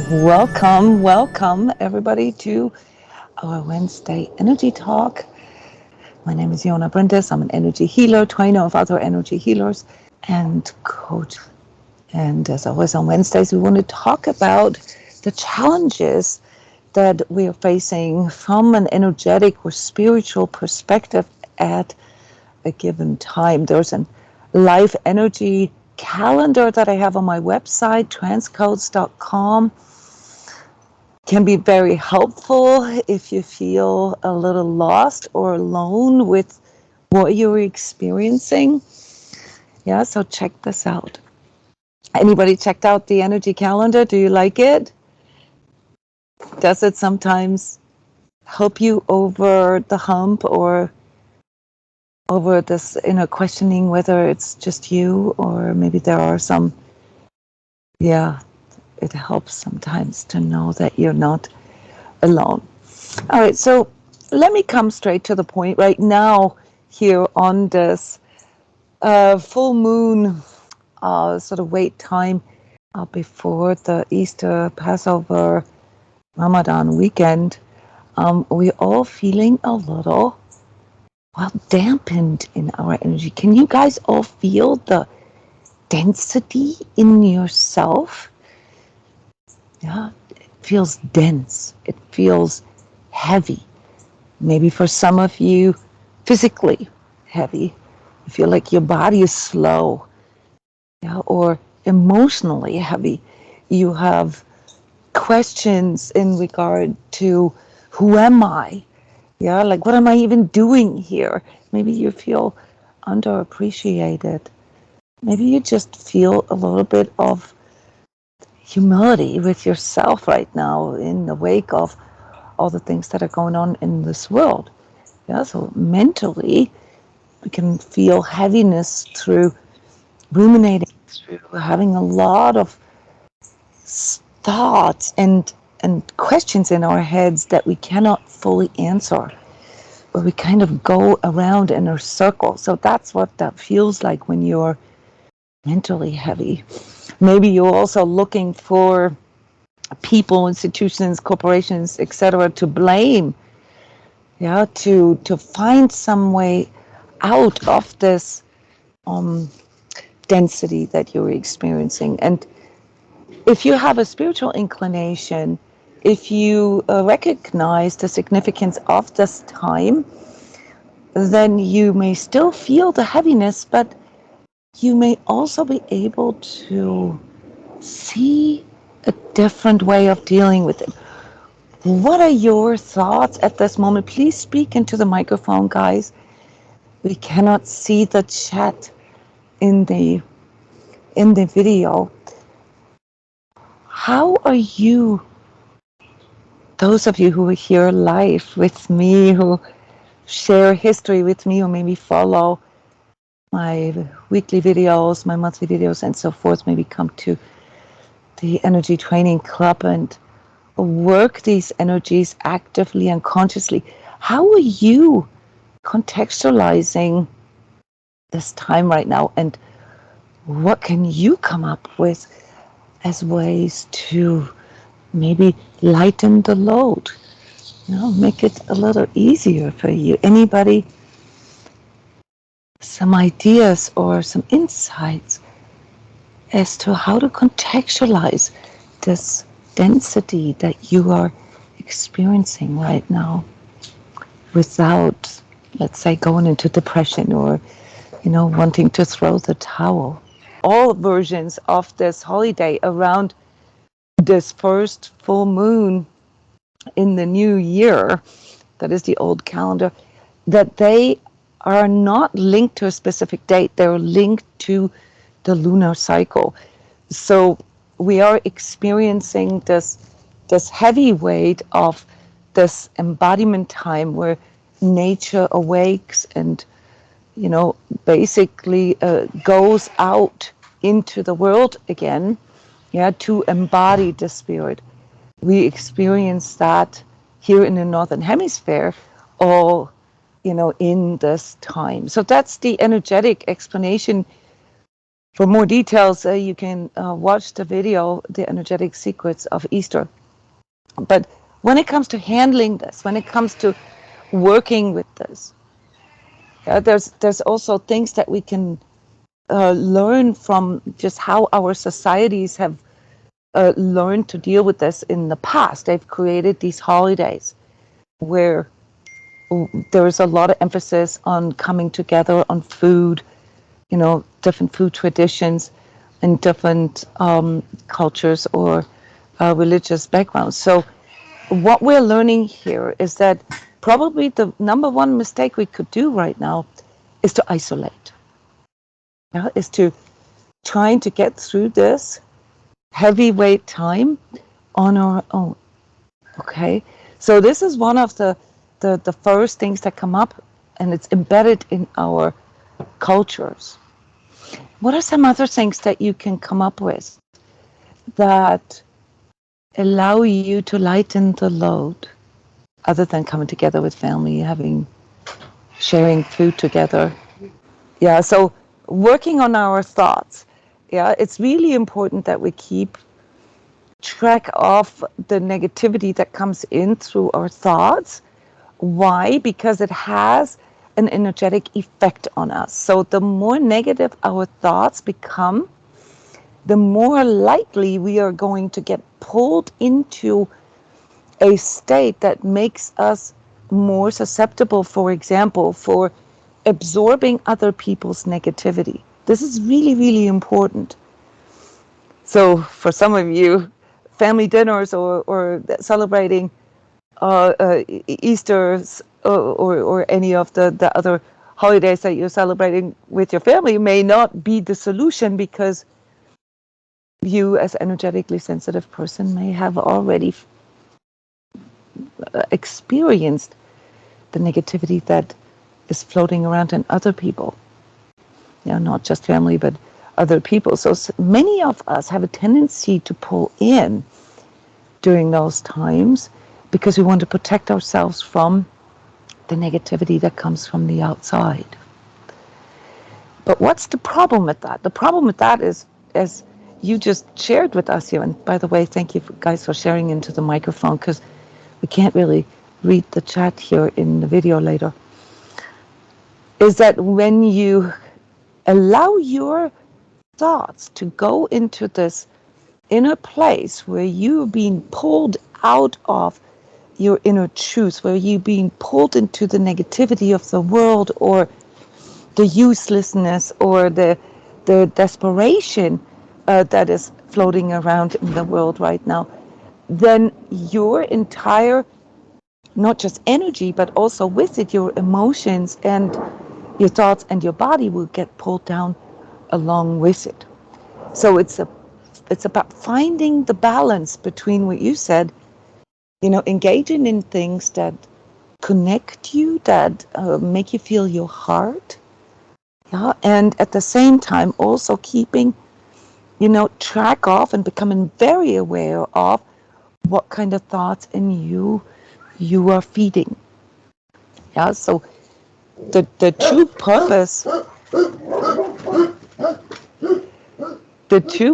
Welcome everybody to our Wednesday Energy Talk. My name is Jona Bryndis. I'm an energy healer, trainer of other energy healers, and coach. And as always on Wednesdays, we want to talk about the challenges that we are facing from an energetic or spiritual perspective at a given time. There's a life energy calendar that I have on my website, transCODES.com. Can be very helpful if you feel a little lost or alone with what you're experiencing. Yeah, so check this out. Anybody checked out the energy calendar? Do you like it? Does it sometimes help you over the hump or over this inner questioning whether it's just you or maybe there are some, it helps sometimes to know that you're not alone. All right, so let me come straight to the point right now here on this full moon sort of wait time before the Easter, Passover, Ramadan weekend. We're all feeling a little, dampened in our energy. Can you guys all feel the density in yourself? Yeah, it feels dense. It feels heavy. Maybe for some of you, physically heavy. You feel like your body is slow, or emotionally heavy. You have questions in regard to who am I? Yeah, like what am I even doing here? Maybe you feel underappreciated. Maybe you just feel a little bit of humility with yourself right now in the wake of all the things that are going on in this world. Yeah, so mentally, we can feel heaviness through ruminating, through having a lot of thoughts and questions in our heads that we cannot fully answer, where we kind of go around in a circle. So that's what that feels like when you're mentally heavy. Maybe you're also looking for people, institutions, corporations, etc., to blame, to find some way out of this density that you're experiencing. And if you have a spiritual inclination, if you recognize the significance of this time, then you may still feel the heaviness, but you may also be able to see a different way of dealing with it. What are your thoughts at this moment? Please speak into the microphone, guys. We cannot see the chat in the video. How are you, those of you who are here live with me, who share history with me, or maybe follow my weekly videos, my monthly videos, and so forth, maybe come to the Energy Training Club and work these energies actively and consciously. How are you contextualizing this time right now, and what can you come up with as ways to maybe lighten the load, make it a little easier for you? Anybody, some ideas or some insights as to how to contextualize this density that you are experiencing right now without, let's say, going into depression or, wanting to throw the towel? All versions of this holiday around this first full moon in the new year, that is the old calendar, that they are not linked to a specific date. They're linked to the lunar cycle. So we are experiencing this heavy weight of this embodiment time where nature awakes and, basically goes out into the world again, to embody the spirit. We experience that here in the Northern Hemisphere all, in this time. So that's the energetic explanation For more details, you can watch the video, The Energetic Secrets of Easter. But when it comes to handling this, when it comes to working with this, there's also things that we can learn from just how our societies have learned to deal with this in the past. They've created these holidays where there is a lot of emphasis on coming together on food, different food traditions and different cultures or religious backgrounds. So what we're learning here is that probably the number one mistake we could do right now is to isolate. Is to trying to get through this heavyweight time on our own. Okay, so this is one of the first things that come up, and it's embedded in our cultures. What are some other things that you can come up with that allow you to lighten the load, other than coming together with family, sharing food together? Yeah, so working on our thoughts. Yeah, it's really important that we keep track of the negativity that comes in through our thoughts. Why? Because it has an energetic effect on us. So the more negative our thoughts become, the more likely we are going to get pulled into a state that makes us more susceptible, for example, for absorbing other people's negativity. This is really, really important. So for some of you, family dinners or celebrating Easter's or any of the other holidays that you're celebrating with your family may not be the solution, because you, as energetically sensitive person, may have already experienced the negativity that is floating around in other people. Not just family, but other people. So many of us have a tendency to pull in during those times because we want to protect ourselves from the negativity that comes from the outside. But what's the problem with that? The problem with that is, as you just shared with us here, and by the way, thank you guys for sharing into the microphone, because we can't really read the chat here in the video later, is that when you allow your thoughts to go into this inner place where you're being pulled out of your inner truth, where you're being pulled into the negativity of the world, or the uselessness, or the desperation that is floating around in the world right now, then your entire, not just energy, but also with it, your emotions and your thoughts and your body will get pulled down along with it. So it's about finding the balance between what you said, engaging in things that connect you, that make you feel your heart, and at the same time also keeping, track of and becoming very aware of what kind of thoughts in you are feeding. So the true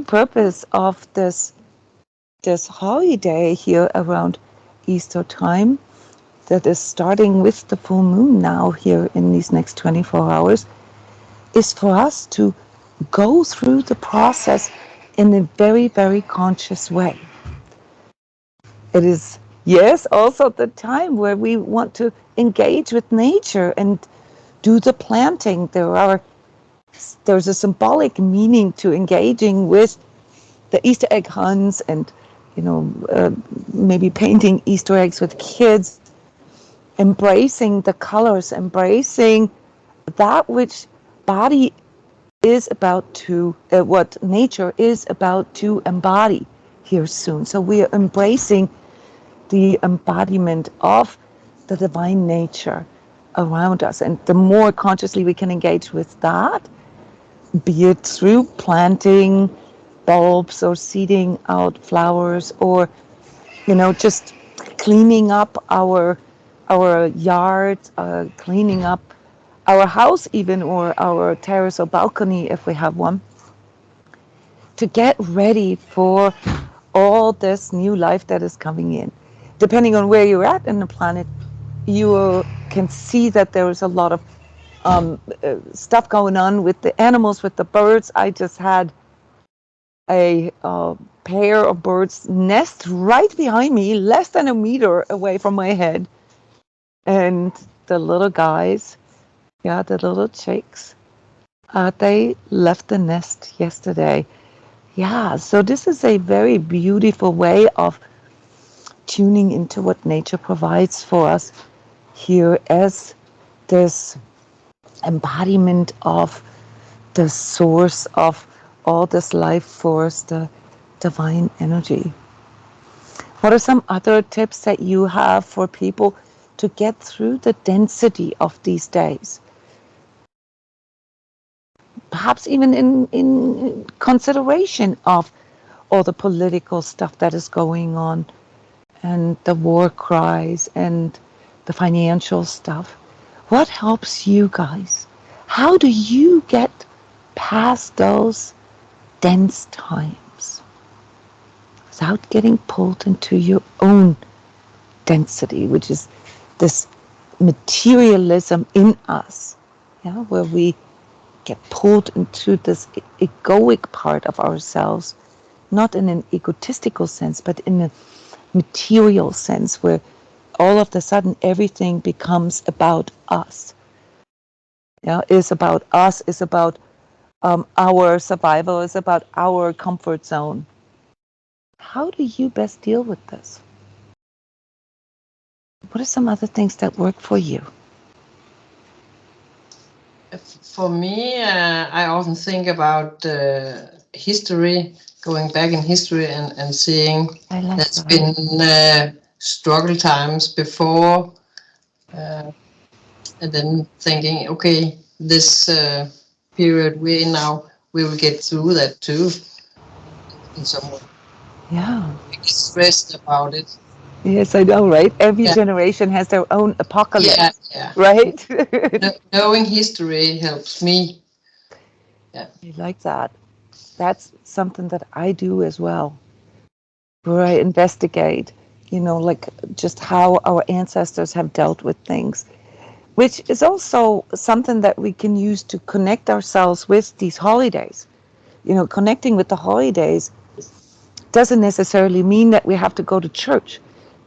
purpose of this holiday here around Easter time, that is starting with the full moon now here in these next 24 hours, is for us to go through the process in a very, very conscious way. It is, yes, also the time where we want to engage with nature and do the planting. There's a symbolic meaning to engaging with the Easter egg hunts and, maybe painting Easter eggs with kids, embracing the colors, embracing that which body is about to, what nature is about to embody here soon. So we are embracing the embodiment of the divine nature around us. And the more consciously we can engage with that, be it through planting bulbs or seeding out flowers, or just cleaning up our yard, cleaning up our house even, or our terrace or balcony if we have one, to get ready for all this new life that is coming in. Depending on where you're at in the planet, you can see that there is a lot of stuff going on with the animals, with the birds. I just had a pair of birds nest right behind me, less than a meter away from my head. And the little guys, the little chicks, they left the nest yesterday. Yeah, so this is a very beautiful way of tuning into what nature provides for us here as this embodiment of the source of all this life force, the divine energy. What are some other tips that you have for people to get through the density of these days? Perhaps even in consideration of all the political stuff that is going on, and the war cries and the financial stuff. What helps you guys? How do you get past those dense times without getting pulled into your own density, which is this materialism in us, where we get pulled into this egoic part of ourselves, not in an egotistical sense, but in a material sense, where all of a sudden everything becomes about us. Is about us, is about our survival, is about our comfort zone. How do you best deal with this? What are some other things that work for you? For me, I often think about history, going back in history and seeing that's been struggle times before, and then thinking, okay, this period we're in now, we will get through that too, in some way. Yeah. We get stressed about it. Yes, I know, right? Every generation has their own apocalypse, right? Knowing history helps me. Yeah. I like that. That's something that I do as well, where I investigate, like just how our ancestors have dealt with things, which is also something that we can use to connect ourselves with these holidays. Connecting with the holidays doesn't necessarily mean that we have to go to church.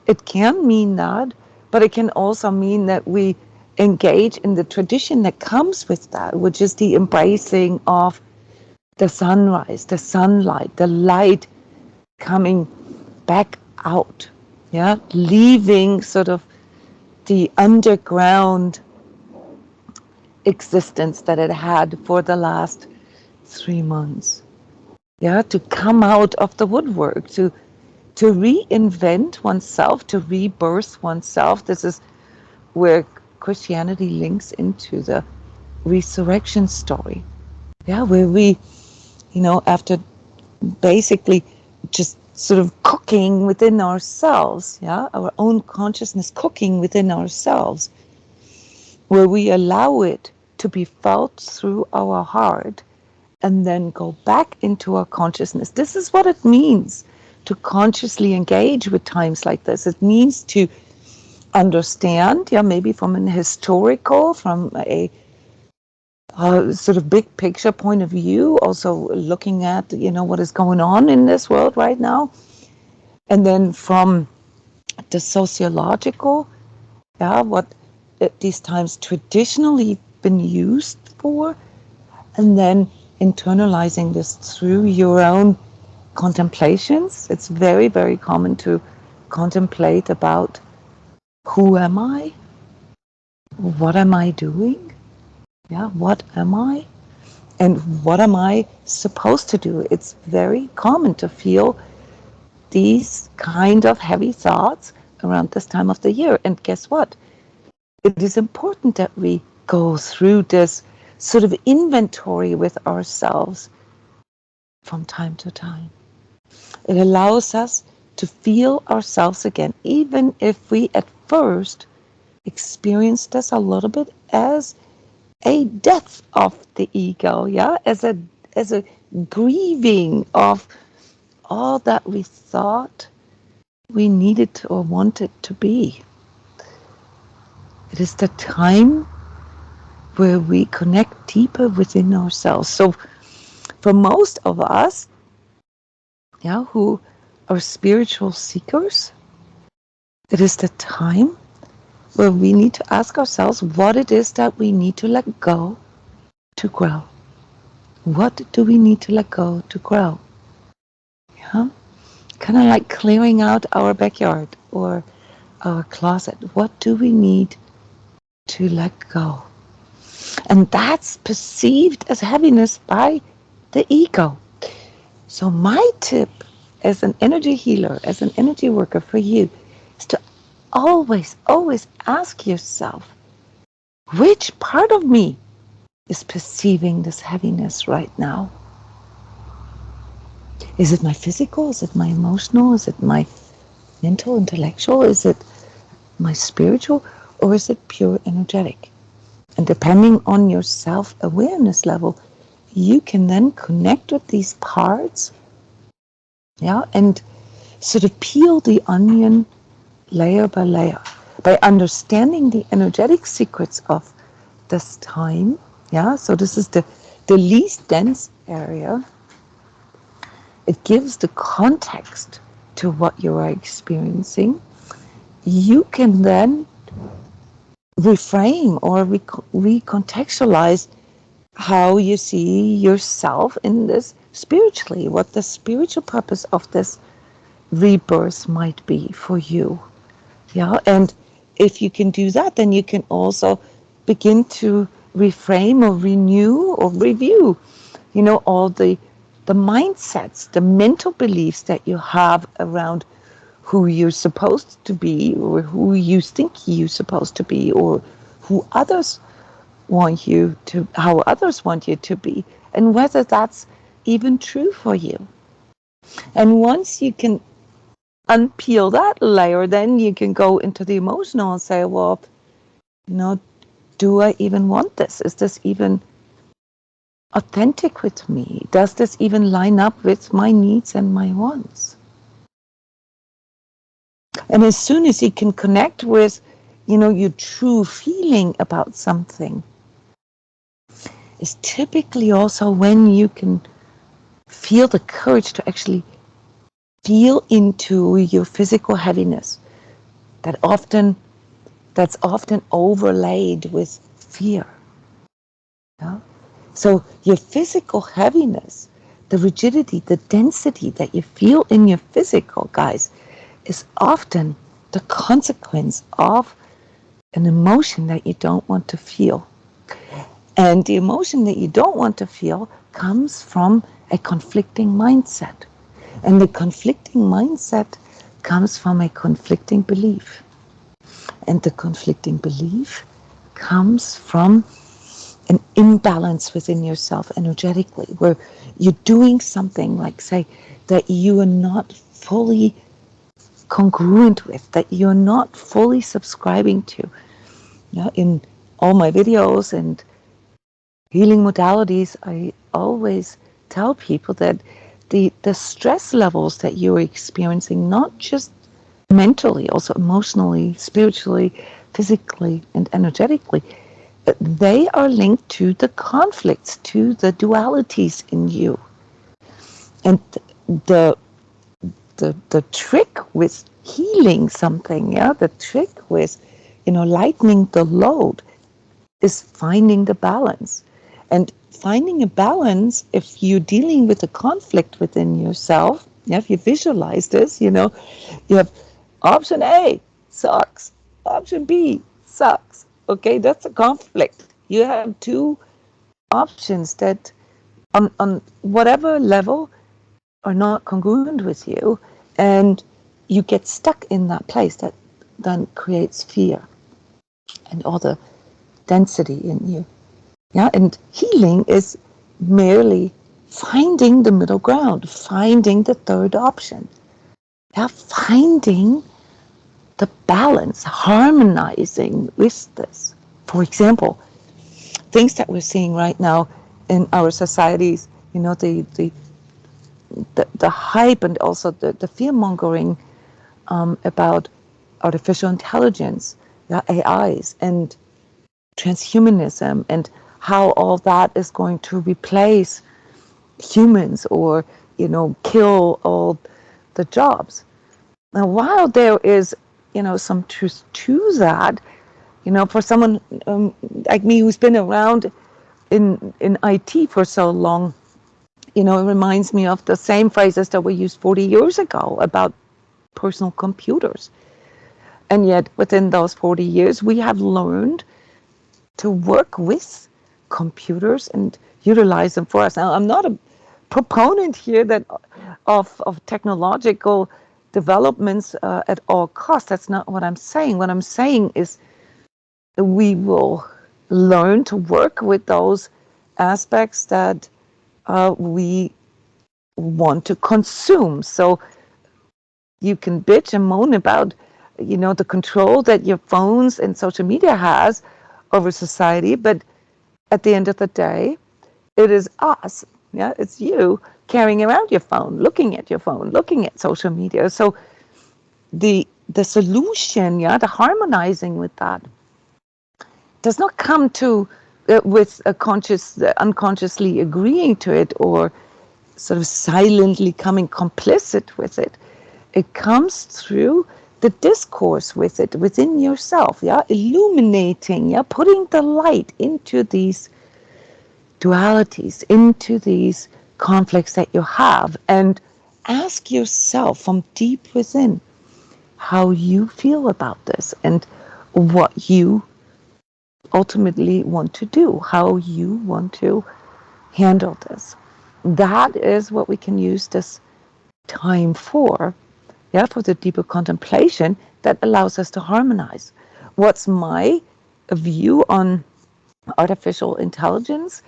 It can mean that, but it can also mean that we engage in the tradition that comes with that, which is the embracing of the sunrise, the sunlight, the light coming back out, leaving sort of the underground existence that it had for the last 3 months. To come out of the woodwork, to reinvent oneself, to rebirth oneself. This is where Christianity links into the resurrection story. Where we, after basically just sort of cooking within ourselves, our own consciousness cooking within ourselves, where we allow it to be felt through our heart and then go back into our consciousness. This is what it means to consciously engage with times like this. It means to understand, maybe from an historical, from a sort of big picture point of view, also looking at, what is going on in this world right now. And then from the sociological, what these times traditionally been used for, and then internalizing this through your own contemplations. It's very, very common to contemplate about who am I? What am I doing? What am I? And what am I supposed to do? It's very common to feel these kind of heavy thoughts around this time of the year. And guess what? It is important that we go through this sort of inventory with ourselves from time to time. It allows us to feel ourselves again, even if we at first experience this a little bit as a death of the ego, as as a grieving of all that we thought we needed or wanted to be. It is the time where we connect deeper within ourselves. So for most of us, who are spiritual seekers, it is the time where we need to ask ourselves what it is that we need to let go to grow. What do we need to let go to grow? Yeah? Kind of like clearing out our backyard or our closet. What do we need to let go? And that's perceived as heaviness by the ego. So my tip as an energy healer, as an energy worker for you, is to always, always ask yourself, which part of me is perceiving this heaviness right now? Is it my physical? Is it my emotional? Is it my mental, intellectual? Is it my spiritual? Or is it pure energetic? And depending on your self-awareness level, you can then connect with these parts, and sort of peel the onion layer by layer by understanding the energetic secrets of this time. So this is the least dense area. It gives the context to what you are experiencing. You can then reframe or recontextualize how you see yourself in this spiritually, what the spiritual purpose of this rebirth might be for you. And if you can do that, then you can also begin to reframe or renew or review, all the mindsets, the mental beliefs that you have around who you're supposed to be, or who you think you're supposed to be, or who others want you to, how others want you to be, and whether that's even true for you. And once you can unpeel that layer, then you can go into the emotional and say, well, do I even want this? Is this even authentic with me? Does this even line up with my needs and my wants? And as soon as you can connect with, your true feeling about something, is typically also when you can feel the courage to actually feel into your physical heaviness that's often overlaid with fear. So your physical heaviness, the rigidity, the density that you feel in your physical, guys, is often the consequence of an emotion that you don't want to feel. And the emotion that you don't want to feel comes from a conflicting mindset. And the conflicting mindset comes from a conflicting belief. And the conflicting belief comes from an imbalance within yourself energetically, where you're doing something like, say, that you are not fully congruent with, that you're not fully subscribing to. In all my videos and healing modalities, I always tell people that the stress levels that you're experiencing, not just mentally, also emotionally, spiritually, physically, and energetically, they are linked to the conflicts, to the dualities in you. And the trick with healing something, the trick with, lightening the load is finding the balance. And finding a balance, if you're dealing with a conflict within yourself, if you visualize this, you have option A, sucks. Option B, sucks. Okay, that's a conflict. You have two options that on whatever level are not congruent with you, and you get stuck in that place that then creates fear and all the density in you. And healing is merely finding the middle ground, finding the third option, finding the balance, harmonizing with this. For example, things that we're seeing right now in our societies, the hype and also the fear mongering about artificial intelligence, the AIs, and transhumanism, and how all that is going to replace humans or kill all the jobs. Now, while there is some truth to that, for someone like me who's been around in IT for so long, it reminds me of the same phrases that we used 40 years ago about personal computers. And yet within those 40 years, we have learned to work with computers and utilize them for us. Now, I'm not a proponent here of technological developments at all costs. That's not what I'm saying. What I'm saying is we will learn to work with those aspects that we want to consume. So you can bitch and moan about, the control that your phones and social media has over society, but at the end of the day, it is us. Yeah, it's you carrying around your phone, looking at your phone, looking at social media. So the solution, the harmonizing with that, does not come to with a unconsciously agreeing to it or sort of silently coming complicit with it. It comes through the discourse with it within yourself, illuminating, putting the light into these dualities, into these conflicts that you have, and ask yourself from deep within how you feel about this and what you ultimately want to do, how you want to handle this. That is what we can use this time for the deeper contemplation that allows us to harmonize. What's my view on artificial intelligence?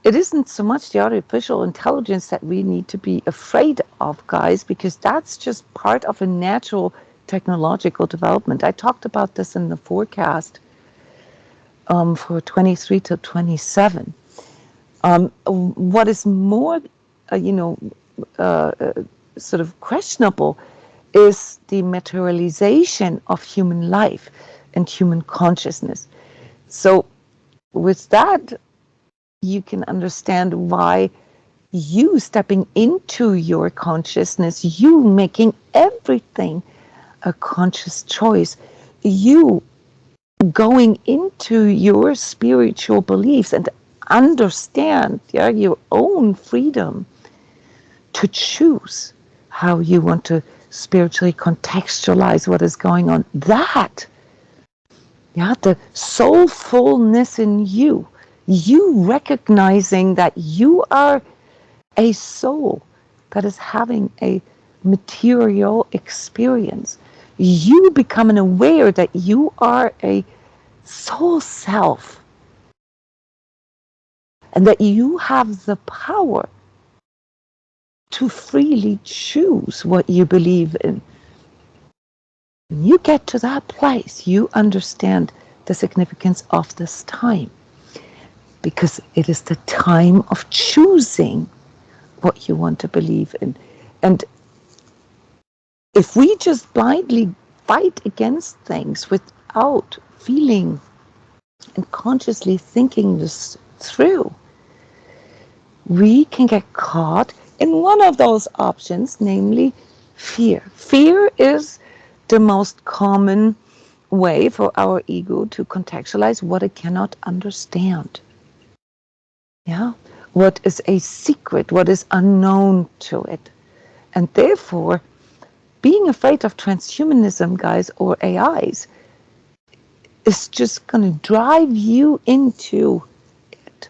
It isn't so much the artificial intelligence that we need to be afraid of, guys, because that's just part of a natural technological development. I talked about this in the forecast for 23 to 27. What is more, sort of questionable is the materialization of human life and human consciousness. So with that, you can understand why you stepping into your consciousness, you making everything a conscious choice, you going into your spiritual beliefs and understand your own freedom to choose how you want to spiritually contextualize what is going on. That, the soulfulness in you, you recognizing that you are a soul that is having a material experience. You becoming aware that you are a soul self and that you have the power to freely choose what you believe in. When you get to that place, you understand the significance of this time, because it is the time of choosing what you want to believe in. And if we just blindly fight against things without feeling and consciously thinking this through, we can get caught in one of those options, namely fear. Fear is the most common way for our ego to contextualize what it cannot understand. What is a secret, what is unknown to it. And therefore, being afraid of transhumanism, guys, or AIs, is just going to drive you into it.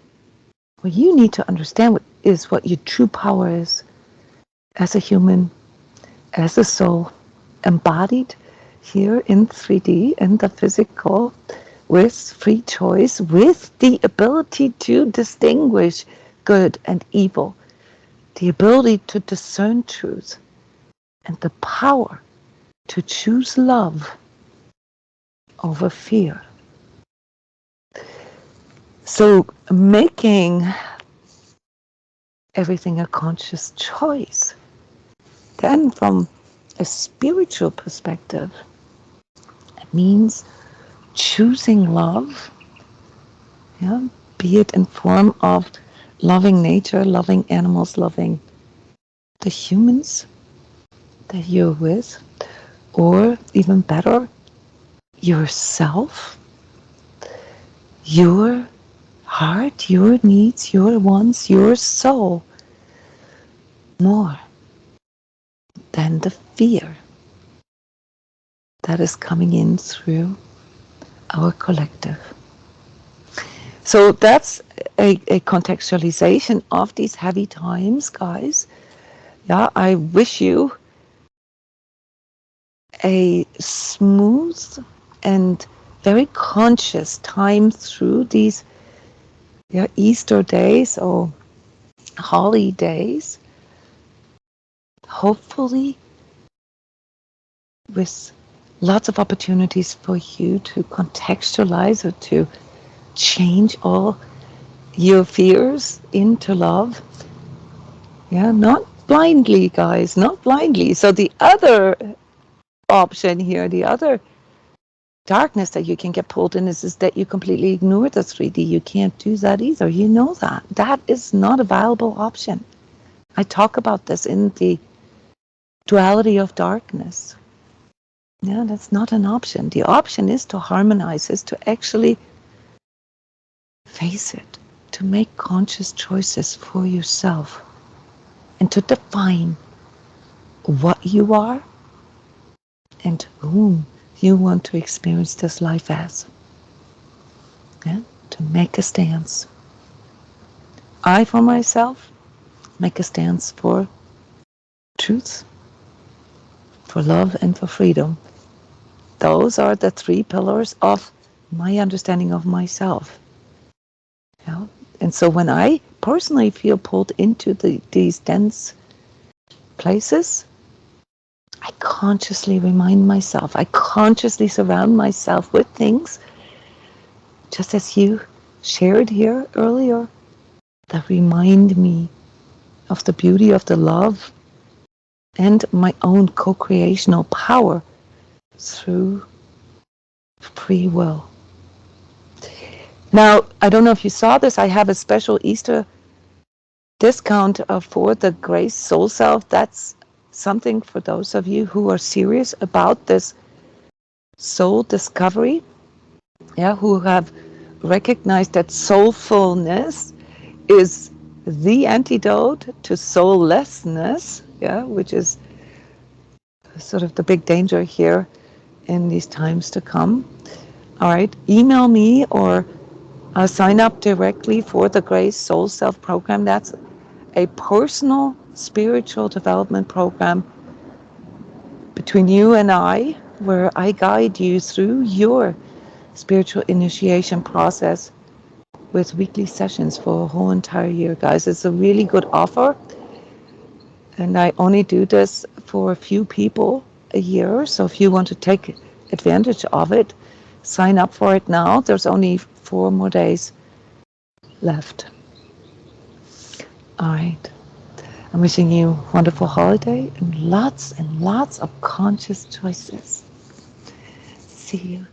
What you need to understand is what your true power is as a human, as a soul, embodied here in 3D, in the physical, with free choice, with the ability to distinguish good and evil, the ability to discern truth, and the power to choose love over fear. So making everything a conscious choice. Then from a spiritual perspective, it means choosing love, yeah, be it in form of loving nature, loving animals, loving the humans that you're with, or even better, yourself, your heart, your needs, your wants, your soul, more than the fear that is coming in through our collective. So that's a contextualization of these heavy times, guys. Yeah, I wish you a smooth and very conscious time through these Easter days or holidays. Hopefully with lots of opportunities for you to contextualize or to change all your fears into love. Yeah, not blindly, guys, not blindly. So the other option here, the other darkness that you can get pulled in is that you completely ignore the 3D. You can't do that either. You know that. That is not a viable option. I talk about this in the duality of darkness. Yeah, that's not an option. The option is to harmonize, is to actually face it, to make conscious choices for yourself, and to define what you are and whom you want to experience this life as. Yeah? To make a stance. I, for myself, make a stance for truth, for love, and for freedom. Those are the 3 pillars of my understanding of myself. Yeah? And so when I personally feel pulled into these dense places, I consciously remind myself, I consciously surround myself with things, just as you shared here earlier, that remind me of the beauty of the love and my own co-creational power through free will. Now, I don't know if you saw this, I have a special Easter discount for the Grace Soul Self. That's something for those of you who are serious about this soul discovery, yeah, who have recognized that soulfulness is the antidote to soullessness, yeah, which is sort of the big danger here in these times to come. All right, email me or sign up directly for the Grace Soul Self program. That's a personal spiritual development program between you and I, where I guide you through your spiritual initiation process with weekly sessions for a whole entire year, guys. It's a really good offer, and I only do this for a few people a year. So if you want to take advantage of it, sign up for it now. There's only 4 more days left. All right. I'm wishing you a wonderful holiday and lots of conscious choices. See you.